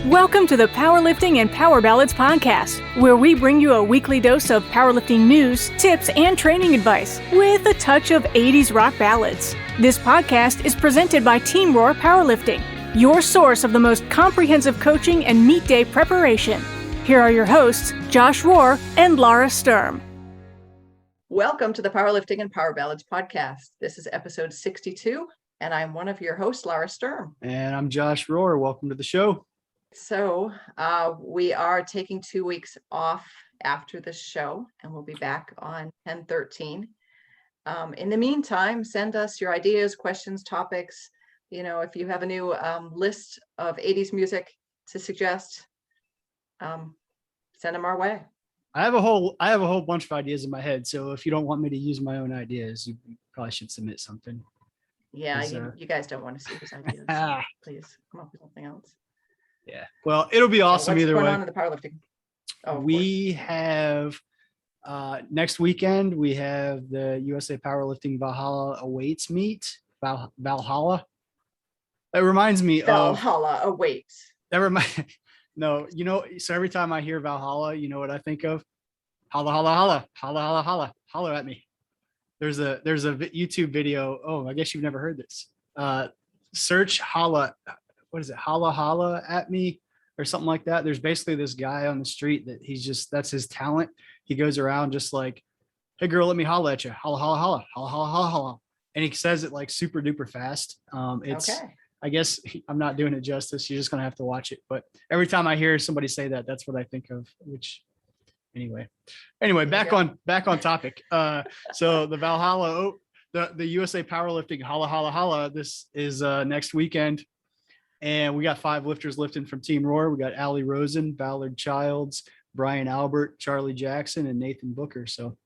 Welcome to the Powerlifting and Power Ballads podcast, where we bring you a weekly dose of powerlifting news, tips, and training advice with a touch of 80s rock ballads. This podcast is presented by Team Rohr Powerlifting, your source of the most comprehensive coaching and meet day preparation. Here are your hosts, Josh Rohr and Lara Sturm. Welcome to the Powerlifting and Power Ballads podcast. This is episode 62, and I'm one of your hosts, Lara Sturm. And I'm Josh Rohr. Welcome to the show. So we are taking 2 weeks off after this show, and we'll be back on 10/13. In the meantime, send us your ideas, questions, topics. You know, if you have a new list of 80s music to suggest, send them our way. I have a whole bunch of ideas in my head. So if you don't want me to use my own ideas, you probably should submit something. Yeah, you guys don't want to see his ideas. Please come up with something else. Yeah. Well, it'll be awesome either way. What's going on in the powerlifting? Oh, we have next weekend, we have the USA Powerlifting Valhalla Awaits meet. Valhalla. That reminds me Valhalla Awaits. No, you know, so every time I hear Valhalla, you know what I think of? Holla, holla, holla, holla, holla, holla, holler at me. There's a YouTube video. Oh, I guess you've never heard this. Search holla. What is it? Holla, holla at me or something like that. There's basically this guy on the street that that's his talent. He goes around just like, hey girl, let me holla at you. Holla, holla, holla, holla, holla, holla, holla. And he says it like super duper fast. Okay. I guess I'm not doing it justice. You're just going to have to watch it. But every time I hear somebody say that, that's what I think of, which anyway, back on topic. So the Valhalla, the USA Powerlifting Holla, Holla, Holla, this is next weekend. And we got 5 lifters lifting from Team Rohr. We got Allie Rosen, Ballard Childs, Brian Albert, Charlie Jackson, and Nathan Booker. So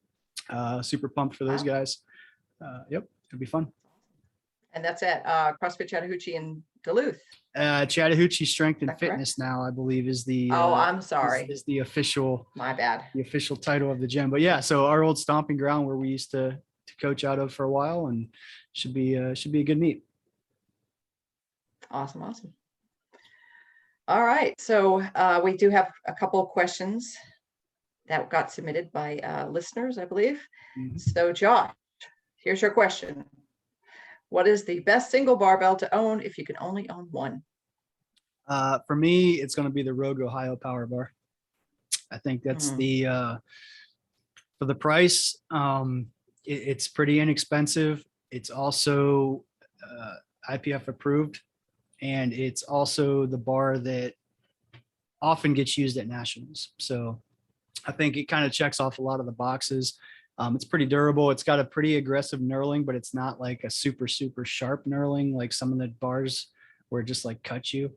super pumped for those guys. Yep, it'll be fun. And that's at CrossFit Chattahoochee in Duluth. Chattahoochee Strength and Fitness correct? Now, I believe, is the I'm sorry. Is the official. My bad. The official title of the gym. But yeah, so our old stomping ground where we used to coach out of for a while, and should be a good meet. Awesome. All right. So we do have a couple of questions that got submitted by listeners, I believe. Mm-hmm. So Josh, here's your question. What is the best single barbell to own if you can only own one? For me, it's going to be the Rogue Ohio Power Bar. I think that's for the price. It's pretty inexpensive. It's also IPF approved. And it's also the bar that often gets used at nationals. So I think it kind of checks off a lot of the boxes. It's pretty durable. It's got a pretty aggressive knurling, but it's not like a super, super sharp knurling like some of the bars where it just like cuts you.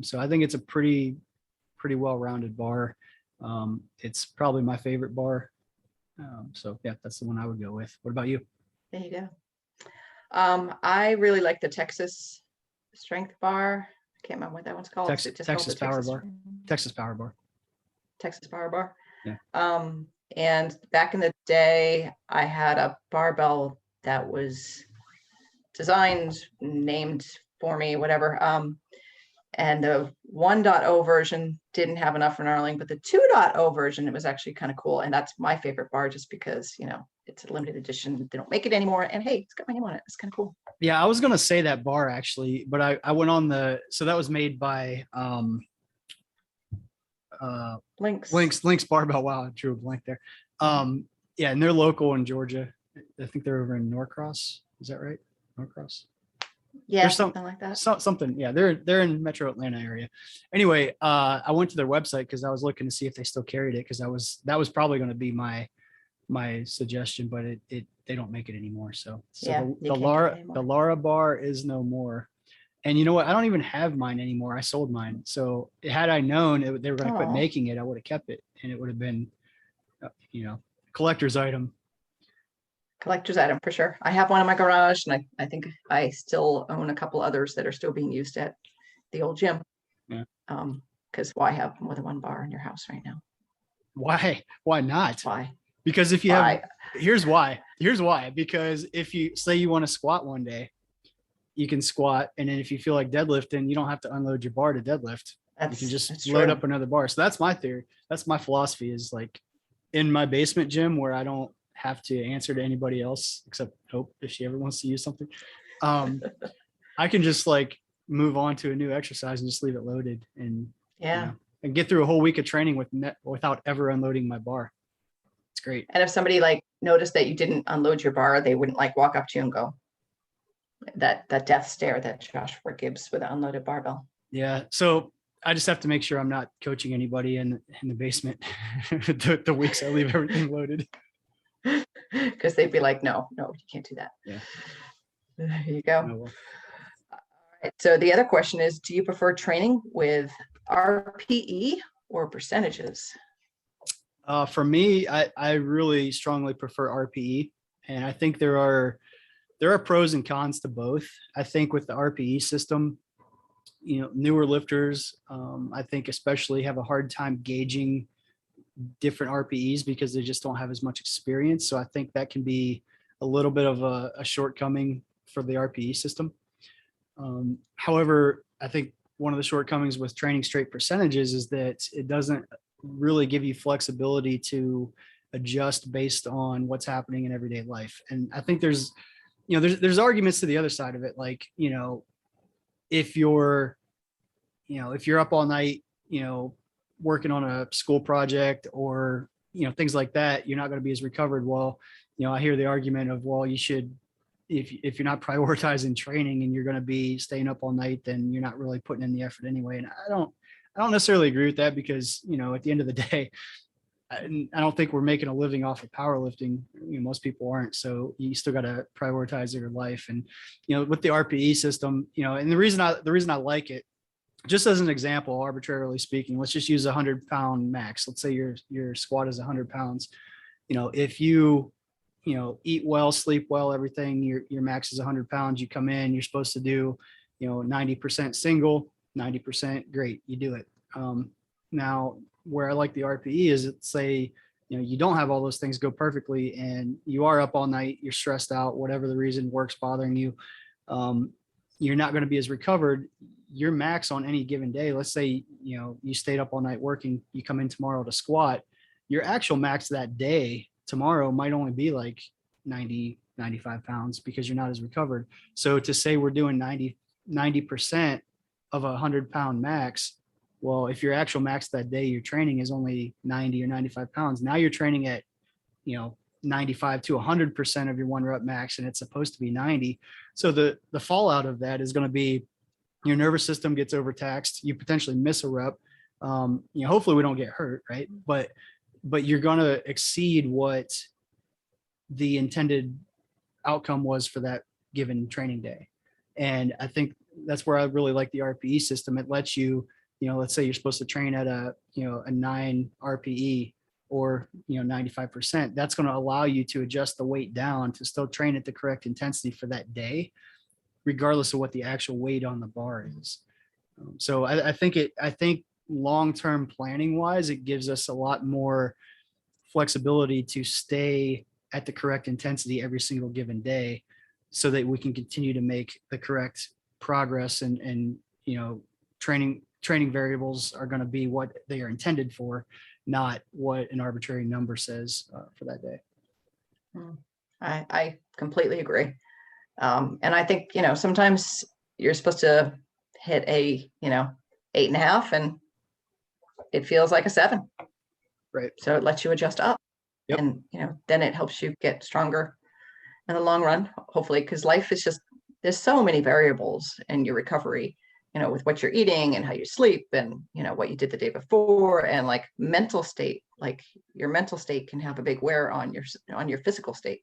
So I think it's a pretty well-rounded bar. It's probably my favorite bar. So yeah, that's the one I would go with. What about you? There you go. I really like the Texas Strength Bar. I can't remember what that one's called. Texas Power Bar. Texas Power Bar. Texas Power Bar. Yeah. And back in the day, I had a barbell that was designed, named for me, whatever. And the 1.0 version didn't have enough for knurling, but the 2.0 version, it was actually kind of cool. And that's my favorite bar just because, you know, it's a limited edition. They don't make it anymore. And hey, it's got my name on it. It's kind of cool. Yeah, I was going to say that bar actually, but I went on so that was made by Lynx Barbell. Wow, I drew a blank there. Yeah, and they're local in Georgia. I think they're over in Norcross. Is that right? Norcross? Yeah, something like that. Something. Yeah, they're in Metro Atlanta area. Anyway, I went to their website because I was looking to see if they still carried it because that was probably going to be my suggestion, but they don't make it anymore. So yeah, the Lara bar is no more. And you know what? I don't even have mine anymore. I sold mine. So had I known they were going to quit making it, I would have kept it, and it would have been, collector's item. Collector's item for sure. I have one in my garage, and I think I still own a couple others that are still being used at the old gym. Yeah. Because why have more than one bar in your house right now? Why? Why not? Why? Because if you have, here's why. Because if you say you want to squat one day, you can squat. And then if you feel like deadlifting, you don't have to unload your bar to deadlift. You can just That's load true. up another bar. So that's my theory. That's my philosophy, is like in my basement gym where I don't have to answer to anybody else except Hope if she ever wants to use something. I can just like move on to a new exercise and just leave it loaded and, Yeah. and get through a whole week of training without ever unloading my bar. It's great. And if somebody like noticed that you didn't unload your bar, they wouldn't like walk up to you and go, that death stare that Joshua gives with an unloaded barbell. Yeah. So I just have to make sure I'm not coaching anybody in the basement the weeks I leave everything loaded. Because they'd be like, no, you can't do that. Yeah. There you go. Oh, well. All right, so the other question is, do you prefer training with RPE or percentages? For me, I really strongly prefer RPE, and I think there are pros and cons to both. I think with the RPE system, newer lifters, I think especially have a hard time gauging different RPEs because they just don't have as much experience. So I think that can be a little bit of a shortcoming for the RPE system. However, I think one of the shortcomings with training straight percentages is that it doesn't really give you flexibility to adjust based on what's happening in everyday life. And I think there's arguments to the other side of it. Like, if you're up all night, working on a school project or, things like that, you're not going to be as recovered. Well, I hear the argument of, well, you should, if you're not prioritizing training and you're going to be staying up all night, then you're not really putting in the effort anyway. And I don't necessarily agree with that because, at the end of the day, I don't think we're making a living off of powerlifting. Most people aren't. So you still got to prioritize your life. And, with the RPE system, and the reason I like it, just as an example, arbitrarily speaking, let's just use 100-pound max. Let's say your squat is 100 pounds. If you, eat well, sleep well, everything, your max is 100 pounds. You come in, you're supposed to do, 90% single, 90%, great. You do it. Now, where I like the RPE is, say, you don't have all those things go perfectly and you are up all night, you're stressed out, whatever the reason, work's bothering you. You're not going to be as recovered. Your max on any given day, let's say, you stayed up all night working, you come in tomorrow to squat, your actual max that day tomorrow might only be like 90, 95 pounds because you're not as recovered. So to say we're doing 90% of a 100-pound max, well, if your actual max that day you're training is only 90 or 95 pounds, now you're training at, 95 to 100% of your 1 rep max, and it's supposed to be 90. So the fallout of that is going to be your nervous system gets overtaxed. You potentially miss a rep. Hopefully we don't get hurt, right? But you're going to exceed what the intended outcome was for that given training day. And I think that's where I really like the RPE system. It lets you, let's say you're supposed to train at a 9 RPE or, 95%. That's going to allow you to adjust the weight down to still train at the correct intensity for that day, regardless of what the actual weight on the bar is. So I think long-term planning wise, it gives us a lot more flexibility to stay at the correct intensity every single given day so that we can continue to make the correct progress and training variables are going to be what they are intended for, not what an arbitrary number says for that day. I completely agree. And I think, sometimes you're supposed to hit a, 8.5 and it feels like a 7. Right. So it lets you adjust up. Yep. And, then it helps you get stronger in the long run, hopefully, because life is just, there's so many variables in your recovery, with what you're eating and how you sleep and, what you did the day before, and like mental state, like your mental state can have a big wear on your physical state.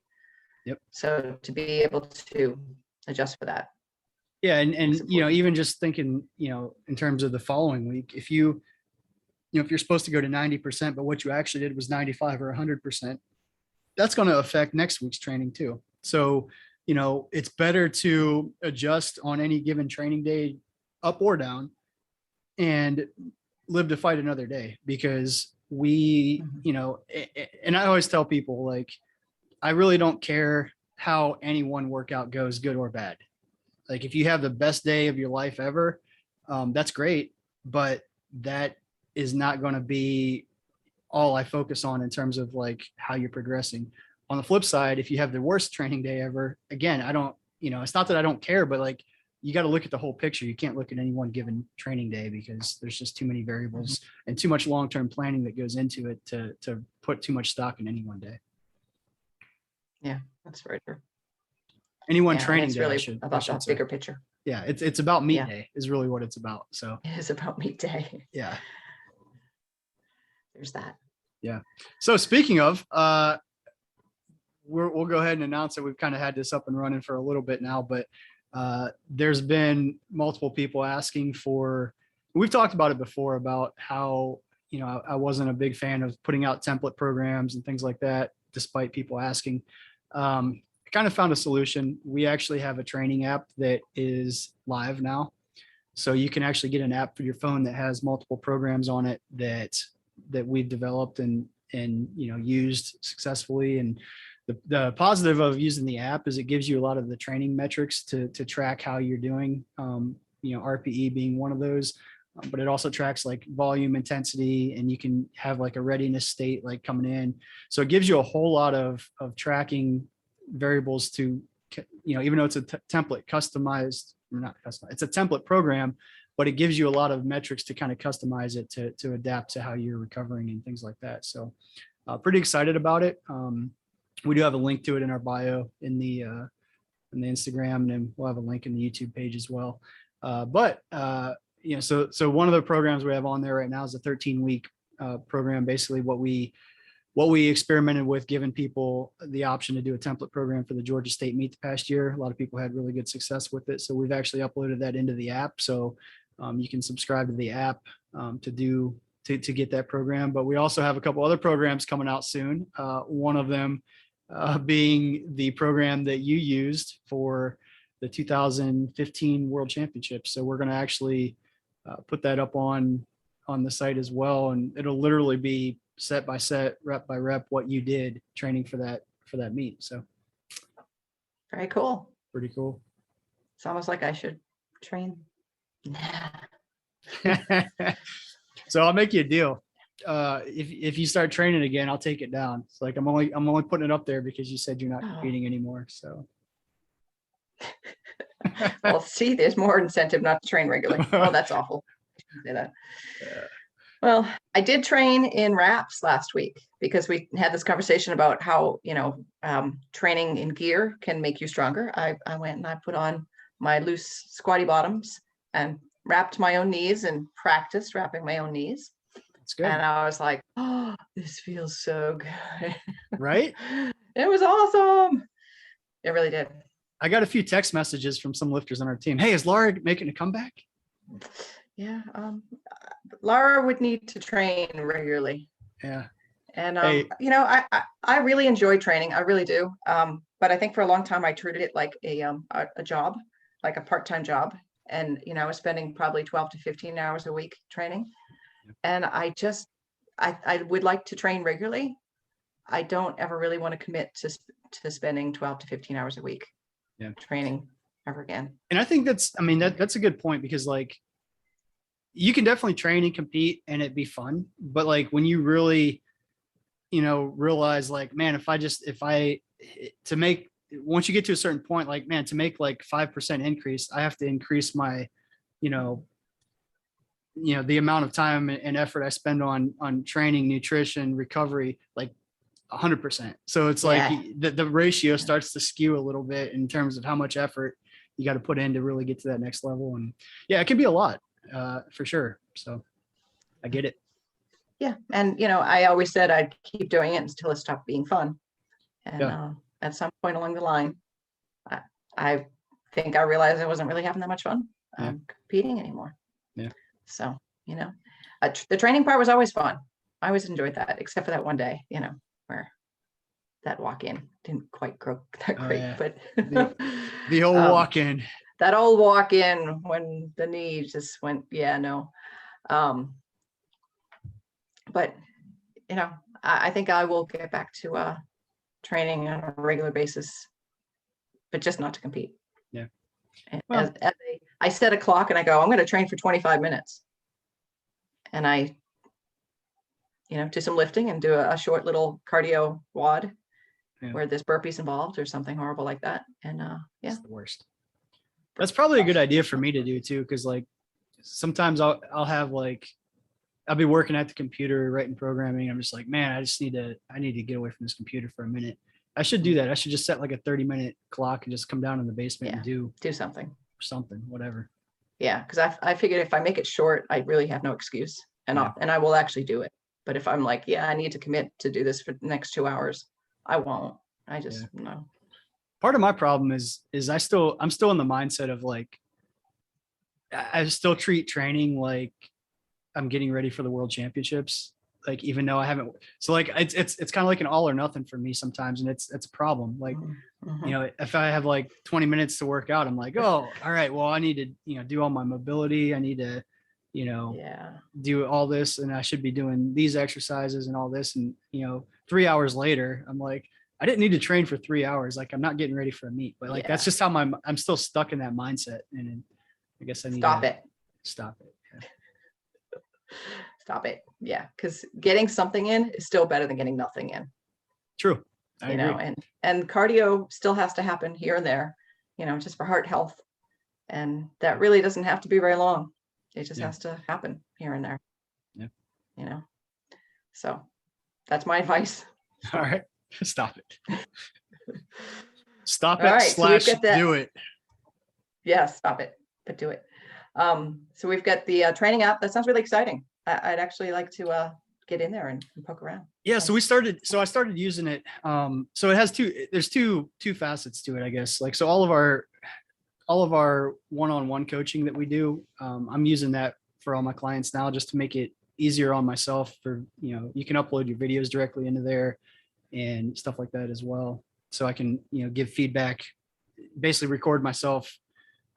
Yep. So to be able to adjust for that. Yeah. And even just thinking, in terms of the following week, if if you're supposed to go to 90%, but what you actually did was 95 or 100%, that's going to affect next week's training too. So, it's better to adjust on any given training day, up or down, and live to fight another day, because we, and I always tell people, like, I really don't care how any one workout goes, good or bad. Like, if you have the best day of your life ever, that's great, but that is not going to be all I focus on in terms of like how you're progressing. On the flip side, if you have the worst training day ever, again, I don't, it's not that I don't care, but like you got to look at the whole picture. You can't look at any one given training day because there's just too many variables and too much long-term planning that goes into it to put too much stock in any one day. Yeah, that's very true. Any one training it's day. really about the bigger picture. Yeah, it's about meet day is really what it's about. So it is about meet day. Yeah. There's that. Yeah. So speaking of, we'll go ahead and announce that we've kind of had this up and running for a little bit now, but there's been multiple people asking for, we've talked about it before about how, I wasn't a big fan of putting out template programs and things like that, despite people asking. I kind of found a solution. We actually have a training app that is live now. So you can actually get an app for your phone that has multiple programs on it that we've developed and used successfully. And the positive of using the app is it gives you a lot of the training metrics to track how you're doing, RPE being one of those, but it also tracks like volume, intensity, and you can have like a readiness state like coming in. So it gives you a whole lot of tracking variables to, even though it's a template customized, or not customized, it's a template program, but it gives you a lot of metrics to kind of customize it to adapt to how you're recovering and things like that. So pretty excited about it. We do have a link to it in our bio in the Instagram, and then we'll have a link in the YouTube page as well. So one of the programs we have on there right now is a 13-week program. Basically what we experimented with, giving people the option to do a template program for the Georgia State meet the past year. A lot of people had really good success with it. So we've actually uploaded that into the app. So you can subscribe to the app to get that program. But we also have a couple other programs coming out soon. One of them being the program that you used for the 2015 World Championships. So we're going to actually put that up on the site as well. And it'll literally be set by set, rep by rep, what you did training for that meet. So very cool. Pretty cool. It's almost like I should train. So I'll make you a deal. If you start training again, I'll take it down. It's like I'm only putting it up there because you said you're not competing anymore. So well, see, there's more incentive not to train regularly. Oh, that's awful. I shouldn't say that. Yeah. Well, I did train in wraps last week because we had this conversation about how, training in gear can make you stronger. I went and I put on my loose squatty bottoms and wrapped my own knees and practiced wrapping my own knees. That's good. And I was like, oh, this feels so good. Right? It was awesome. It really did. I got a few text messages from some lifters on our team. Hey, is Lara making a comeback? Yeah. Lara would need to train regularly. Yeah. And, I really enjoy training. I really do. But I think for a long time, I treated it like a job, like a part-time job. And, I was spending probably 12 to 15 hours a week training. And I would like to train regularly. I don't ever really want to commit to spending 12 to 15 hours a week training ever again. And I think that's a good point, because like you can definitely train and compete and it'd be fun. But like when you really, realize like, man, once you get to a certain point, like, man, to make like 5% increase, I have to increase my, the amount of time and effort I spend on training, nutrition, recovery, like 100%. So it's like the ratio starts to skew a little bit in terms of how much effort you got to put in to really get to that next level. And yeah, it can be a lot for sure. So I get it. Yeah. And, I always said I'd keep doing it until it stopped being fun. And at some point along the line, I think I realized I wasn't really having that much fun competing anymore. Yeah. So, the training part was always fun. I always enjoyed that, except for that one day, where that walk-in didn't quite grow that great, but the old walk-in. That old walk-in when the knee just went, but I think I will get back to training on a regular basis, but just not to compete. Yeah. I set a clock and I go, I'm going to train for 25 minutes. and I, do some lifting and do a short little cardio WOD where there's burpees involved or something horrible like that. And It's the worst. That's probably a good idea for me to do too, because like sometimes I'll have like I'll be working at the computer writing programming. I'm just like, man, I need to get away from this computer for a minute. I should do that. I should just set like a 30-minute clock and just come down in the basement and do something, whatever. Yeah, because I figured if I make it short, I really have no excuse, and I will actually do it. But if I'm like, I need to commit to do this for the next 2 hours, I won't. I just no. Part of my problem is I'm still in the mindset of like, I still treat training like I'm getting ready for the world championships. Like, even though I haven't, so like, it's kind of like an all or nothing for me sometimes. And it's a problem. Like, if I have like 20 minutes to work out, I'm like, oh, all right, well, I need to, do all my mobility. I need to, do all this, and I should be doing these exercises and all this. And, 3 hours later, I'm like, I didn't need to train for 3 hours. Like, I'm not getting ready for a meet, but like, that's just how I'm still stuck in that mindset. And I guess I need to stop it. Yeah. Stop it. Yeah. Cause getting something in is still better than getting nothing in. True. I agree. And cardio still has to happen here and there, just for heart health. And that really doesn't have to be very long. It just has to happen here and there. Yeah. So that's my advice. All right. Stop it. Stop it. All right, / do it. Yeah, stop it, but do it. So we've got the training app. That sounds really exciting. I'd actually like to get in there and poke around. Yeah. So I started using it. So it has there's two facets to it, I guess. Like, so all of our one-on-one coaching that we do, I'm using that for all my clients now, just to make it easier on myself. For, you can upload your videos directly into there and stuff like that as well. So I can, give feedback, basically record myself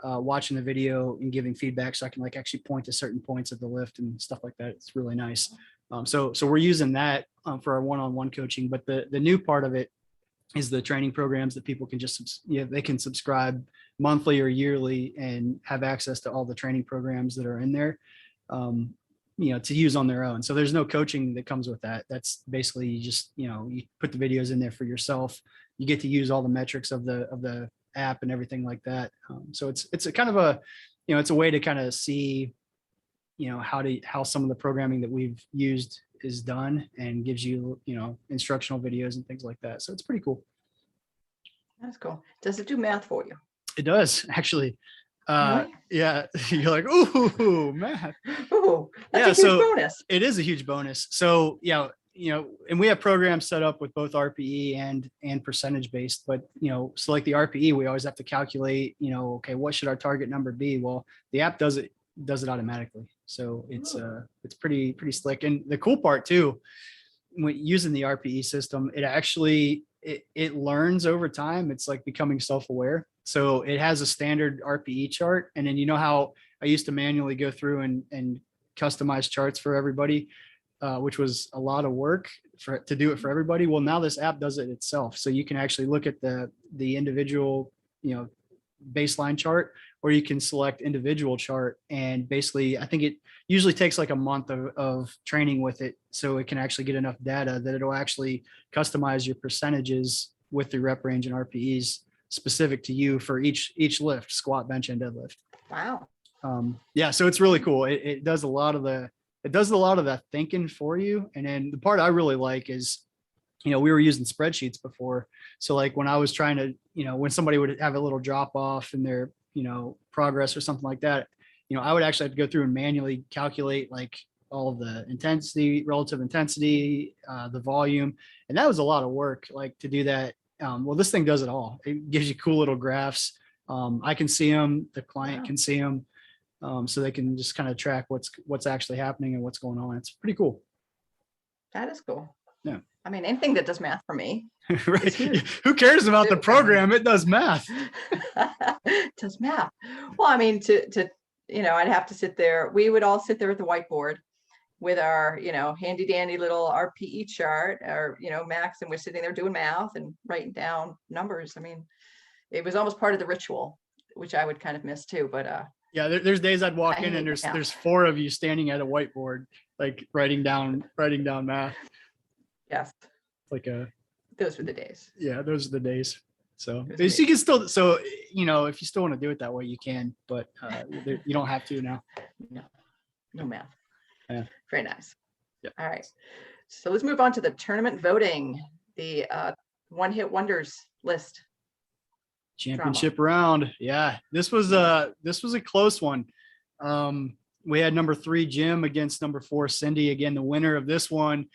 watching the video and giving feedback, so I can like actually point to certain points of the lift and stuff like that. It's really nice. So we're using that for our one-on-one coaching. But the new part of it is the training programs that people can just, they can subscribe monthly or yearly and have access to all the training programs that are in there, to use on their own. So there's no coaching that comes with that. That's basically, you just, you put the videos in there for yourself. You get to use all the metrics of the app and everything like that. So it's a kind of a, it's a way to kind of see, how some of the programming that we've used is done, and gives you, instructional videos and things like that. So it's pretty cool. That's cool. Does it do math for you? It does, actually. Really? Yeah. You're like, ooh, math. Ooh, that's a huge bonus. It is a huge bonus. So and we have programs set up with both RPE and percentage based, but, so like the RPE, we always have to calculate, okay, what should our target number be? Well, the app does it automatically. So it's pretty slick. And the cool part too, when using the RPE system, it actually, it learns over time. It's like becoming self-aware. So it has a standard RPE chart. And then, how I used to manually go through and customize charts for everybody, which was a lot of work to do it for everybody. Well, now this app does it itself. So you can actually look at the individual, baseline chart, or you can select individual chart. And basically, I think it usually takes like a month of training with it, so it can actually get enough data that it'll actually customize your percentages with the rep range and RPEs specific to you for each lift, squat, bench, and deadlift. Wow. So it's really cool. It does a lot of that thinking for you. And then the part I really like is, we were using spreadsheets before. So like when I was trying to, when somebody would have a little drop off in their, progress or something like that, I would actually have to go through and manually calculate like all of the intensity, relative intensity, the volume. And that was a lot of work, like, to do that. Well, this thing does it all. It gives you cool little graphs. I can see them, the client can see them. So they can just kind of track what's actually happening and what's going on. It's pretty cool. That is cool. Yeah. I mean, anything that does math for me. Right. Who cares about the program? It does math. It does math. Well, I mean, I'd have to sit there. We would all sit there at the whiteboard with our, handy dandy little RPE chart, or, Max, and we're sitting there doing math and writing down numbers. I mean, it was almost part of the ritual, which I would kind of miss too. But Yeah, there's days I'd walk in and hate math. there's 4 of you standing at a whiteboard, like writing down math. Yes, Like those were the days. yeah, those are the days. So Those you can still, so you know, if you still want to do it that way, you can, but you don't have to now. No math. Yeah. Very nice. Yep. All right. So let's move on to the tournament voting, the one-hit wonders list. Championship round. Yeah, this was a close one. We had number 3 Jim against number 4 Cindi. Again, the winner of this one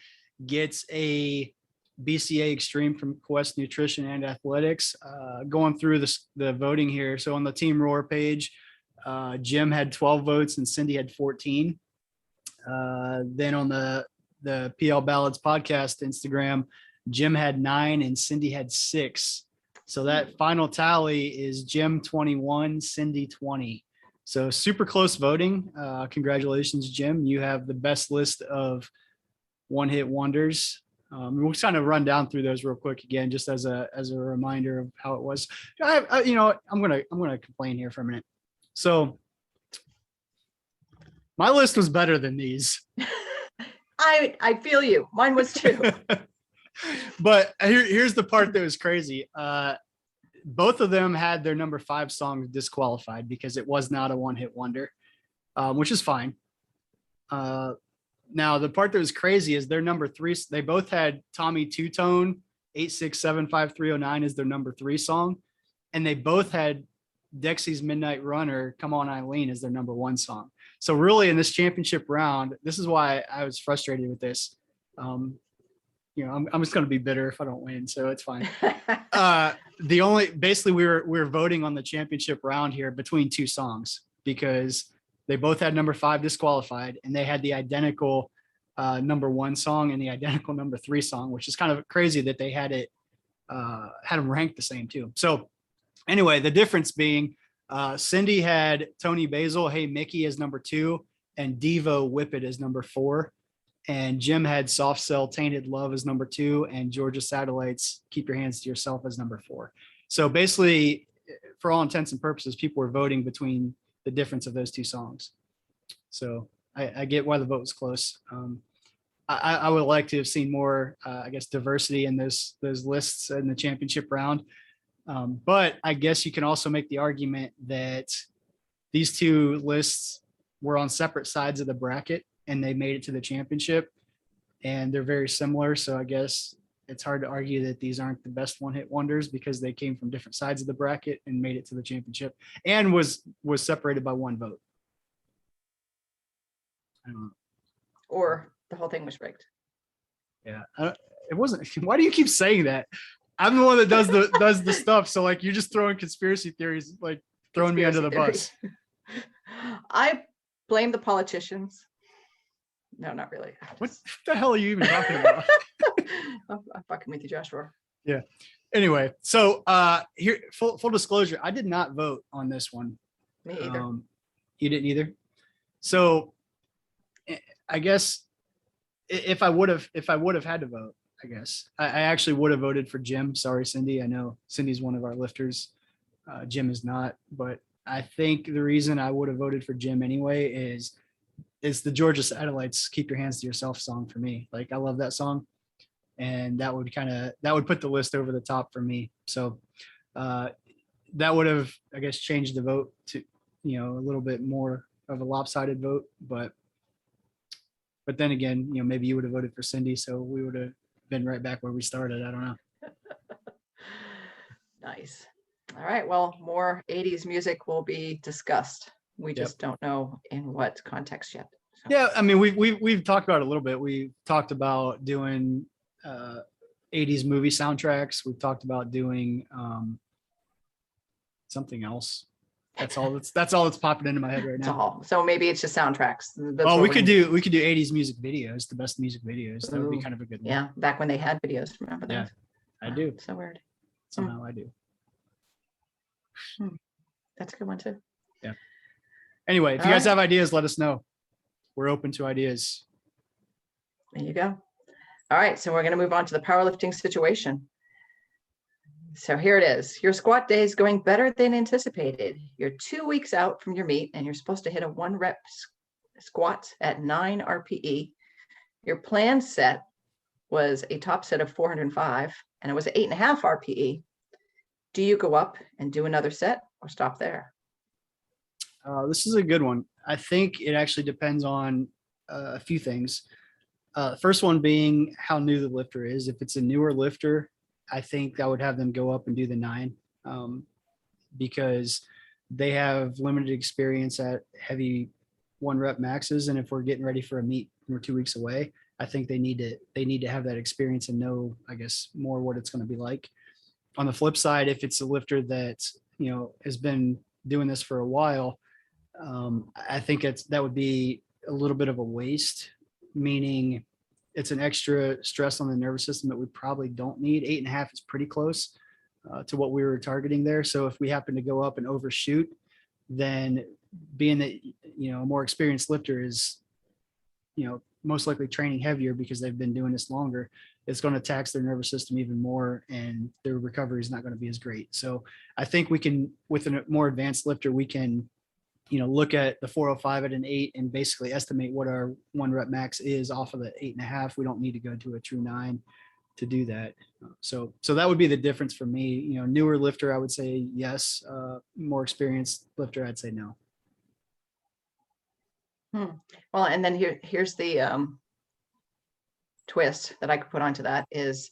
gets a BCAA Extreme from Quest Nutrition and Athletics. Going through the voting here. So on the Team Rohr page, Jim had 12 votes and Cindi had 14. Then on the PL Ballads podcast Instagram, Jim had 9 and Cindi had 6. So that final tally is Jim 21, Cindi 20. So super close voting. Congratulations, Jim. You have the best list of one-hit wonders. We'll kind of run down through those real quick again, just as a reminder of how it was. I'm gonna complain here for a minute. So my list was better than these. I feel you. Mine was too. But here's the part that was crazy. Both of them had their number 5 song disqualified because it was not a one-hit wonder, which is fine. Now, the part that was crazy is their number 3. They both had Tommy Two-Tone 8675309 as their number 3 song. And they both had Dexy's Midnight Runner, Come On Eileen, as their number 1 song. So really in this championship round, this is why I was frustrated with this. I'm just going to be bitter if I don't win, so it's fine. Basically we were voting on the championship round here between 2 songs because they both had number 5 disqualified and they had the identical number 1 song and the identical number 3 song, which is kind of crazy that they had them ranked the same too. So anyway, the difference being Cindi had Tony Basil, Hey Mickey as number 2 and Devo Whip It as number 4. And Jim had Soft Cell Tainted Love as number 2 and Georgia Satellites Keep Your Hands to Yourself as number 4. So basically, for all intents and purposes, people were voting between the difference of those 2 songs. So I get why the vote was close. I would like to have seen more, diversity in those lists in the championship round. But I guess you can also make the argument that these 2 lists were on separate sides of the bracket and they made it to the championship and they're very similar. So I guess it's hard to argue that these aren't the best one-hit wonders because they came from different sides of the bracket and made it to the championship and was separated by 1 vote. I don't know. Or the whole thing was rigged. Yeah, it wasn't. Why do you keep saying that? I'm the one that does the stuff. So like you're just throwing conspiracy theories, like throwing me under the bus. I blame the politicians. No, not really. What the hell are you even talking about? I'm fucking with you, Joshua. Yeah. Anyway, so here, full disclosure, I did not vote on this one. Me either. You didn't either. So I guess if I would have had to vote, I guess I actually would have voted for Jim. Sorry, Cindi. I know Cindy's one of our lifters. Jim is not, but I think the reason I would have voted for Jim anyway is the Georgia Satellites Keep Your Hands to Yourself song for me. Like I love that song. And that would put the list over the top for me. So that would have, I guess, changed the vote to, a little bit more of a lopsided vote. But then again, maybe you would have voted for Cindi. So we would have been right back where we started. I don't know. Nice. All right. Well, more 80s music will be discussed. We just don't know in what context yet. So. Yeah, I mean, we've talked about it a little bit. We talked about doing 80s movie soundtracks. We've talked about doing something else. That's all that's popping into my head right now. So maybe it's just soundtracks. We could do 80s music videos, the best music videos. That would be kind of a good one. Yeah, back when they had videos. Remember that? Yeah, I do. So weird. Somehow I do. That's a good one too. Yeah. Anyway, if you guys have ideas, let us know. We're open to ideas. There you go. All right, so we're going to move on to the powerlifting situation. So here it is. Your squat day is going better than anticipated. You're 2 weeks out from your meet and you're supposed to hit a 1-rep squat at 9 RPE. Your planned set was a top set of 405 and it was 8.5 RPE. Do you go up and do another set or stop there? This is a good one. I think it actually depends on a few things. First one being how new the lifter is. If it's a newer lifter, I think I would have them go up and do the 9 because they have limited experience at heavy 1-rep maxes. And if we're getting ready for a meet and we're 2 weeks away, I think they need to have that experience and know, I guess, more what it's going to be like. On the flip side, if it's a lifter that, has been doing this for a while, I think that would be a little bit of a waste, meaning it's an extra stress on the nervous system that we probably don't need. 8.5 is pretty close to what we were targeting there. So if we happen to go up and overshoot, then being that, a more experienced lifter is, most likely training heavier because they've been doing this longer, it's going to tax their nervous system even more and their recovery is not going to be as great. So I think we can, with a more advanced lifter, we can, look at the 405 at an 8 and basically estimate what our 1-rep max is off of the 8.5. We don't need to go to a true 9 to do that. So that would be the difference for me. Newer lifter, I would say yes. More experienced lifter, I'd say no. Well, and then here's the twist that I could put onto that is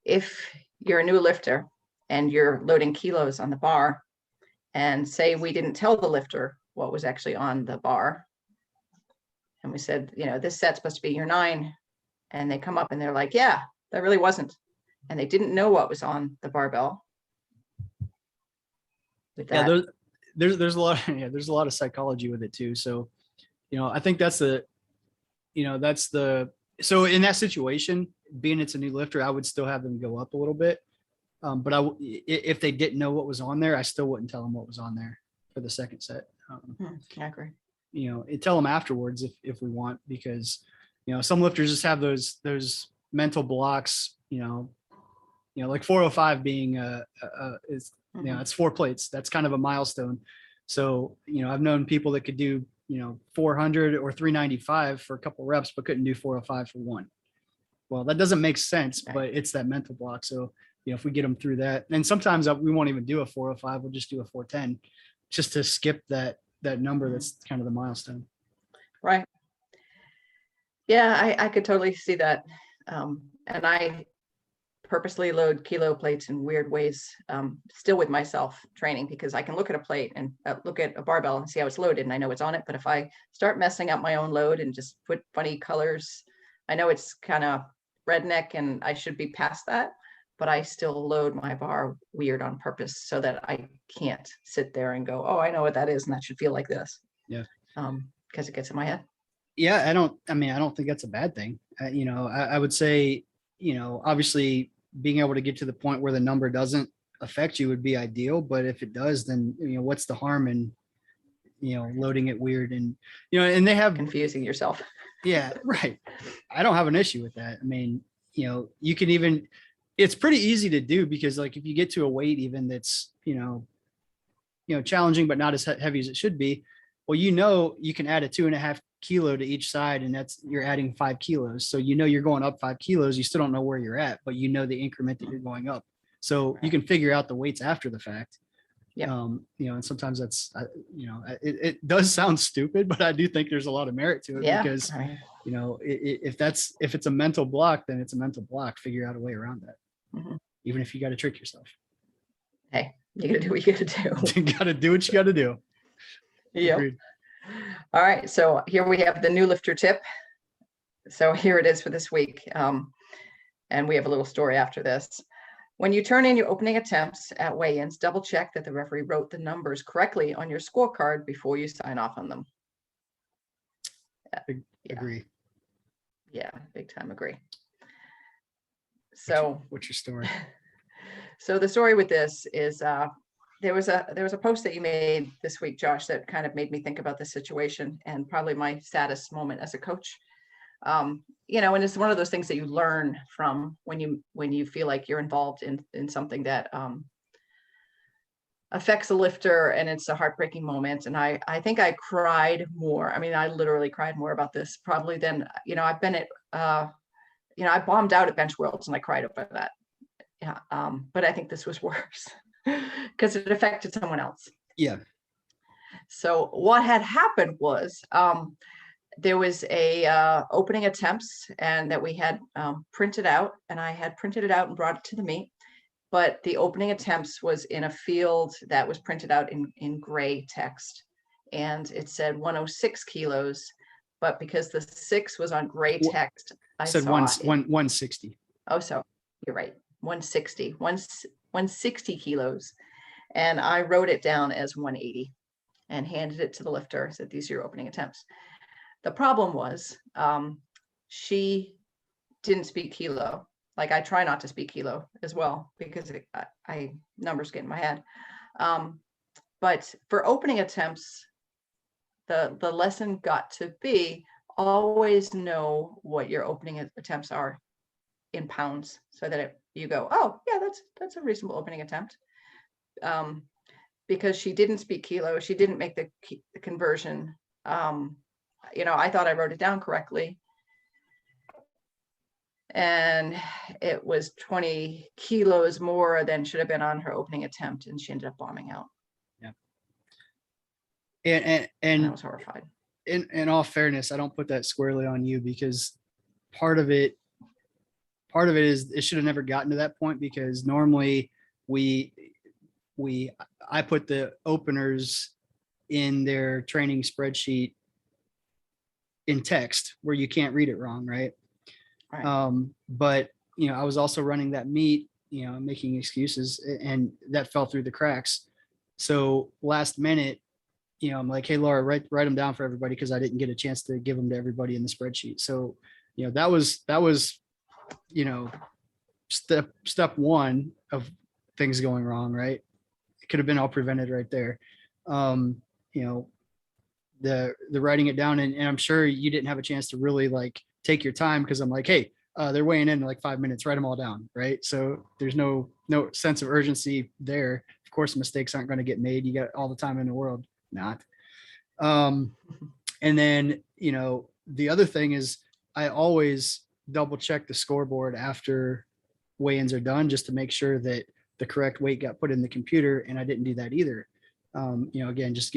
if you're a new lifter and you're loading kilos on the bar, and say we didn't tell the lifter what was actually on the bar, and we said, this set's supposed to be your 9, and they come up and they're like, yeah, that really wasn't, and they didn't know what was on the barbell. Yeah, there's a lot. Yeah, there's a lot of psychology with it too. So, I think so in that situation, being it's a new lifter, I would still have them go up a little bit. But if they didn't know what was on there, I still wouldn't tell them what was on there for the second set. I agree. Tell them afterwards if we want, because, some lifters just have those mental blocks, like 405 being it's 4 plates. That's kind of a milestone. So, I've known people that could do, 400 or 395 for a couple reps, but couldn't do 405 for 1. Well, that doesn't make sense, but it's that mental block. So, if we get them through that, and sometimes we won't even do a 405, we'll just do a 410 just to skip that number. That's kind of the milestone. Right. Yeah, I could totally see that. And I purposely load kilo plates in weird ways, still with myself training, because I can look at a plate and look at a barbell and see how it's loaded and I know it's on it. But if I start messing up my own load and just put funny colors, I know it's kind of redneck and I should be past that, but I still load my bar weird on purpose so that I can't sit there and go, oh, I know what that is and that should feel like this. Yeah. Because it gets in my head. Yeah, I don't think that's a bad thing. I would say, obviously being able to get to the point where the number doesn't affect you would be ideal. But if it does, then, what's the harm in, loading it weird and, and they have confusing yourself. Yeah, right. I don't have an issue with that. I mean, you can even, it's pretty easy to do because like if you get to a weight even that's, challenging, but not as heavy as it should be, well, you can add a 2.5 kilo to each side and you're adding 5 kilos. So, you're going up 5 kilos. You still don't know where you're at, but the increment that you're going up. So you can figure out the weights after the fact. Yeah. And sometimes that's, it does sound stupid, but I do think there's a lot of merit to it because, if it's a mental block, then it's a mental block. Figure out a way around that, even if you got to trick yourself. Hey, you got to do what you got to do. You got to do what you got to do. Yeah. All right. So here we have the new lifter tip. So here it is for this week. And we have a little story after this. When you turn in your opening attempts at weigh-ins, double check that the referee wrote the numbers correctly on your scorecard before you sign off on them. Agree. Yeah, big time agree. So what's your story? So the story with this is there was a post that you made this week, Josh, that kind of made me think about the situation and probably my saddest moment as a coach. And it's one of those things that you learn from when you feel like you're involved in something that affects a lifter, and it's a heartbreaking moment. And I think I cried more. I mean, I literally cried more about this probably than, I've been at, I bombed out at Bench Worlds and I cried over that. Yeah. But I think this was worse because it affected someone else. Yeah. So what had happened was, there was a opening attempts and that we had printed out, and I had printed it out and brought it to the meet. But the opening attempts was in a field that was printed out in gray text, and it said 106 kilos. But because the 6 was on gray text, I said saw 160. Oh, so you're right. 160 kilos. And I wrote it down as 180 and handed it to the lifter. I said, these are your opening attempts. The problem was she didn't speak kilo. Like, I try not to speak kilo as well because I numbers get in my head. But for opening attempts, the lesson got to be always know what your opening attempts are in pounds, so that you go, oh yeah, that's a reasonable opening attempt. Because she didn't speak kilo, she didn't make the conversion. I thought I wrote it down correctly, and it was 20 kilos more than should have been on her opening attempt, and she ended up bombing out. Yeah. And I was horrified. In all fairness, I don't put that squarely on you, because part of it is it should have never gotten to that point, because normally I put the openers in their training spreadsheet in text where you can't read it wrong, right? Right. But I was also running that meet, making excuses, and that fell through the cracks. So last minute, I'm like, hey, Laura, write them down for everybody, because I didn't get a chance to give them to everybody in the spreadsheet. So that was step one of things going wrong, right? It could have been all prevented right there. The writing it down, and I'm sure you didn't have a chance to really like take your time, because I'm like, hey, they're weighing in like 5 minutes, write them all down, right? So there's no sense of urgency there. Of course, mistakes aren't going to get made. You got all the time in the world. Not. And then, the other thing is, I always double check the scoreboard after weigh-ins are done, just to make sure that the correct weight got put in the computer. And I didn't do that either. Again, just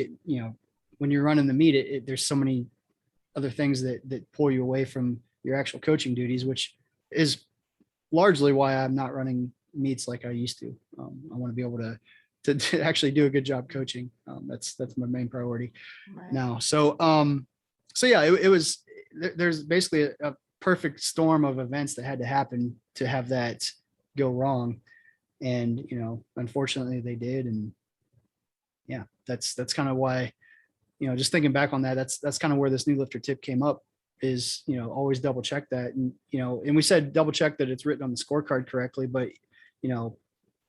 when you're running the meet, there's so many other things that pull you away from your actual coaching duties, which is largely why I'm not running meets like I used to. I want to be able to actually do a good job coaching. That's my main priority now. So yeah, it was, there's basically a perfect storm of events that had to happen to have that go wrong. And, unfortunately they did. And yeah, that's kind of why, just thinking back on that, that's kind of where this new lifter tip came up, is, always double check that. And, and we said, double check that it's written on the scorecard correctly, but,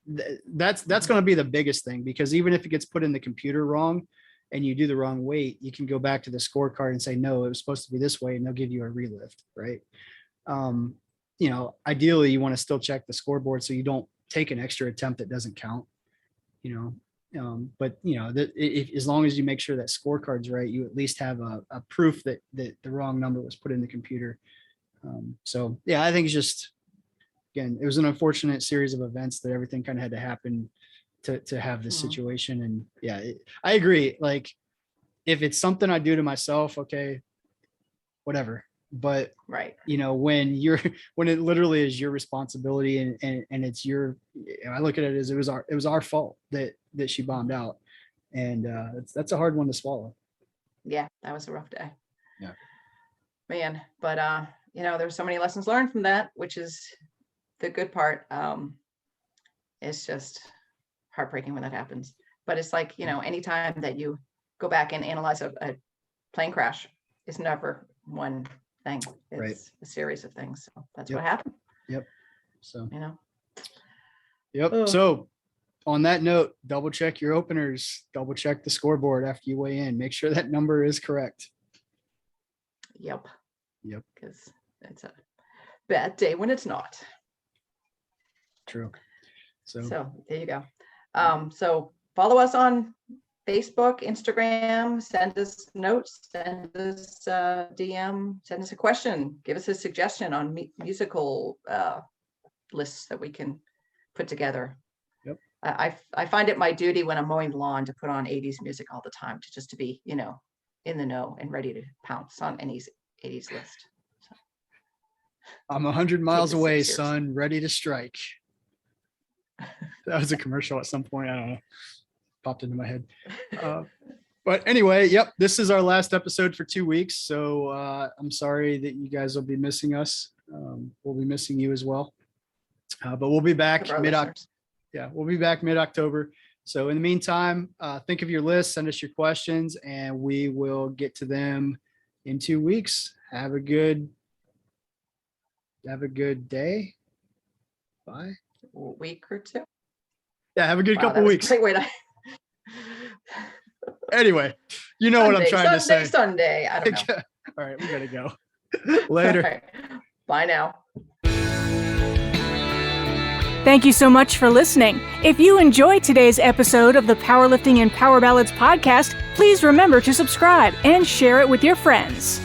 that's going to be the biggest thing, because even if it gets put in the computer wrong and you do the wrong weight, you can go back to the scorecard and say, no, it was supposed to be this way, and they'll give you a relift, right? Ideally you want to still check the scoreboard so you don't take an extra attempt that doesn't count, but as long as you make sure that scorecard's right, you at least have a proof that the wrong number was put in the computer. So yeah, I think it's just, again, it was an unfortunate series of events that everything kind of had to happen to have this situation. And yeah, I agree. Like, if it's something I do to myself, okay, whatever. But right, when it literally is your responsibility, and it's your, I look at it as it was our fault that she bombed out, and that's a hard one to swallow. Yeah, that was a rough day. Yeah, man. But there's so many lessons learned from that, which is the good part. It's just heartbreaking when that happens. But it's like, anytime that you go back and analyze a plane crash, it's never one thing. It's right. a series of things. So that's Yep. what happened. Yep. So Yep. Oh. So on that note, double check your openers, double check the scoreboard after you weigh in, make sure that number is correct. Yep. Yep. Because it's a bad day when it's not. True. So there you go. So follow us on Facebook, Instagram, send us notes, send us DM, send us a question, give us a suggestion on musical lists that we can put together. Yep. I find it my duty when I'm mowing the lawn to put on 80s music all the time, to be, in the know and ready to pounce on any 80s list. So, I'm 100 miles away, serious. son, ready to strike. That was a commercial at some point. I don't know. Popped into my head. But anyway, yep, this is our last episode for 2 weeks. So I'm sorry that you guys will be missing us. We'll be missing you as well. But we'll be back mid-October. Yeah, we'll be back mid-October. So in the meantime, think of your list, send us your questions, and we will get to them in 2 weeks. Have a good day. Bye. A week or two. Yeah, have a good couple weeks. Great way to... Anyway, you know what I'm trying to say. Sunday. I don't know. All right, we gotta go. Later. Right. Bye now. Thank you so much for listening. If you enjoyed today's episode of the Powerlifting and Power Ballads podcast, please remember to subscribe and share it with your friends.